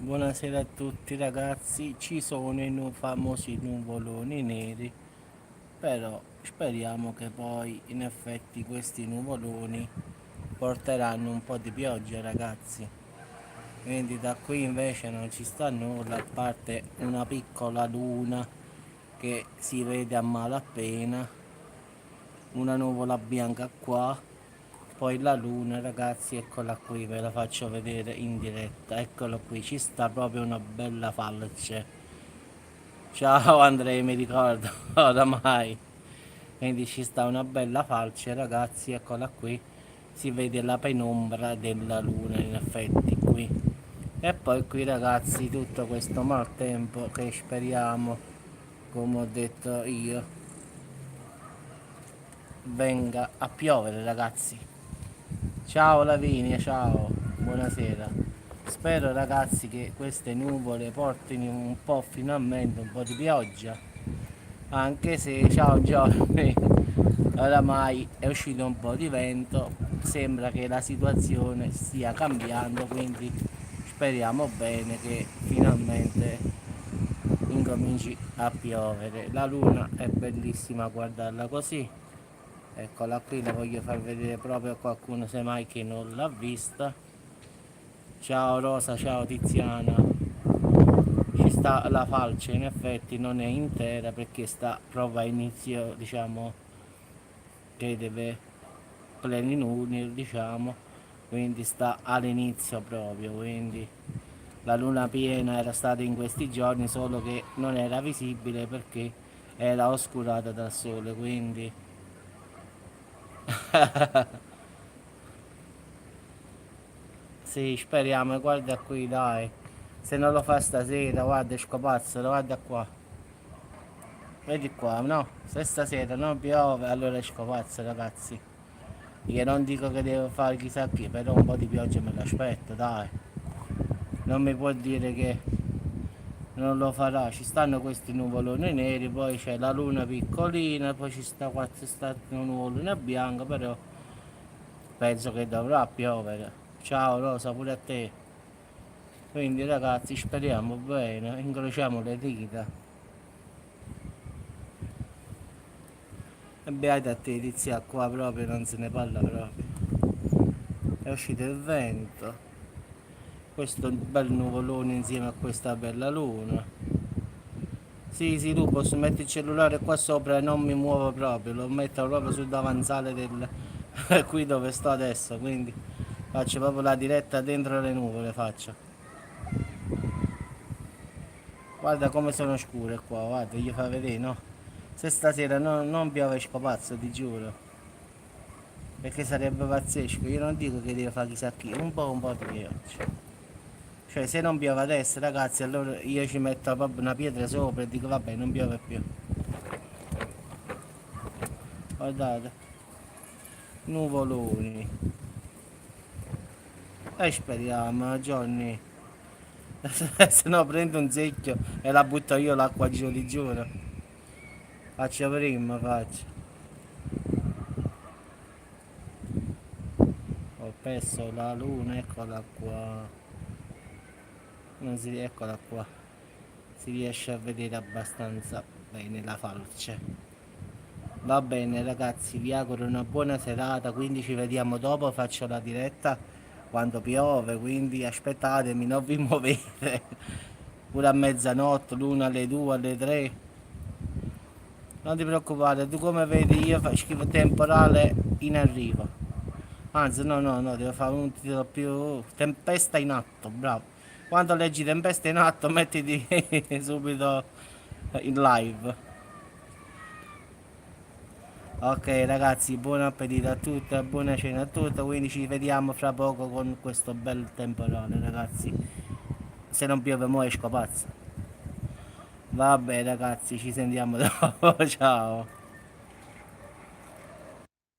Buonasera a tutti ragazzi, ci sono i famosi nuvoloni neri, però speriamo che poi in effetti questi nuvoloni porteranno un po' di pioggia ragazzi. Quindi da qui invece non ci sta nulla a parte una piccola luna che si vede a malapena, una nuvola bianca qua, poi la luna ragazzi, eccola qui, ve la faccio vedere in diretta, eccolo qui, ci sta proprio una bella falce. Ciao Andrea, mi ricordo oramai. Quindi ci sta una bella falce ragazzi, eccola qui, si vede la penombra della luna in effetti qui. E poi qui ragazzi tutto questo maltempo che speriamo, come ho detto io, venga a piovere ragazzi. Ciao Lavinia, ciao, buonasera. Spero ragazzi che queste nuvole portino un po' finalmente un po' di pioggia. Anche se, ciao Giorni, oramai è uscito un po' di vento, sembra che la situazione stia cambiando, quindi speriamo bene che finalmente incominci a piovere. La luna è bellissima a guardarla così. Eccola qui, la voglio far vedere proprio a qualcuno semmai che non l'ha vista. Ciao Rosa, ciao Tiziana. Ci sta la falce, in effetti non è intera perché sta prova a inizio, diciamo, che deve pleninunio, diciamo, quindi sta all'inizio proprio, quindi la luna piena era stata in questi giorni, solo che non era visibile perché era oscurata dal sole, quindi sì, speriamo, guarda qui, dai. Se non lo fa stasera, guarda, scopazzolo, guarda qua. Vedi qua, no? Se stasera non piove, allora scopazzo, ragazzi. Io non dico che devo fare chissà che, però un po' di pioggia me l'aspetto, dai. Non mi può dire che non lo farà. Ci stanno questi nuvoloni neri, poi c'è la luna piccolina, poi ci sta questa nuvolina bianca, però penso che dovrà piovere. Ciao Rosa, pure a te. Quindi ragazzi speriamo bene, incrociamo le dita. E beata a te Tizia, qua proprio non se ne parla proprio. È uscito il vento, questo bel nuvolone insieme a questa bella luna. Sì, sì, tu posso mettere il cellulare qua sopra e non mi muovo proprio, lo metto proprio sul davanzale del qui dove sto adesso, quindi faccio proprio la diretta dentro le nuvole, faccio. Guarda come sono scure qua, guarda, gli fa vedere, no? Se stasera non piove scopazzo, ti giuro. Perché sarebbe pazzesco, io non dico che deve fare chissà chi, un po' di pioggia. Cioè se non piove adesso ragazzi allora io ci metto proprio una pietra sopra e dico vabbè non piove più. Guardate, nuvoloni. E speriamo, Johnny. Se no prendo un secchio e la butto io l'acqua giù, ti giuro. Faccio prima, faccio. Ho perso la luna, eccola qua. Non si, eccola qua. Si riesce a vedere abbastanza bene la falce. Va bene ragazzi, vi auguro una buona serata, quindi ci vediamo dopo, faccio la diretta quando piove, quindi aspettatemi, non vi muovete. Pure a mezzanotte, l'una alle 2, alle 3. Non ti preoccupare, tu come vedi io scrivo temporale in arrivo. Anzi, no, devo fare un titolo più tempesta in atto, bravo. Quando leggi tempesta in atto, mettiti subito in live. Ok ragazzi, buon appetito a tutti, buona cena a tutti, quindi ci vediamo fra poco con questo bel temporale ragazzi. Se non piove mo' esco pazzo. Vabbè ragazzi, ci sentiamo dopo, ciao.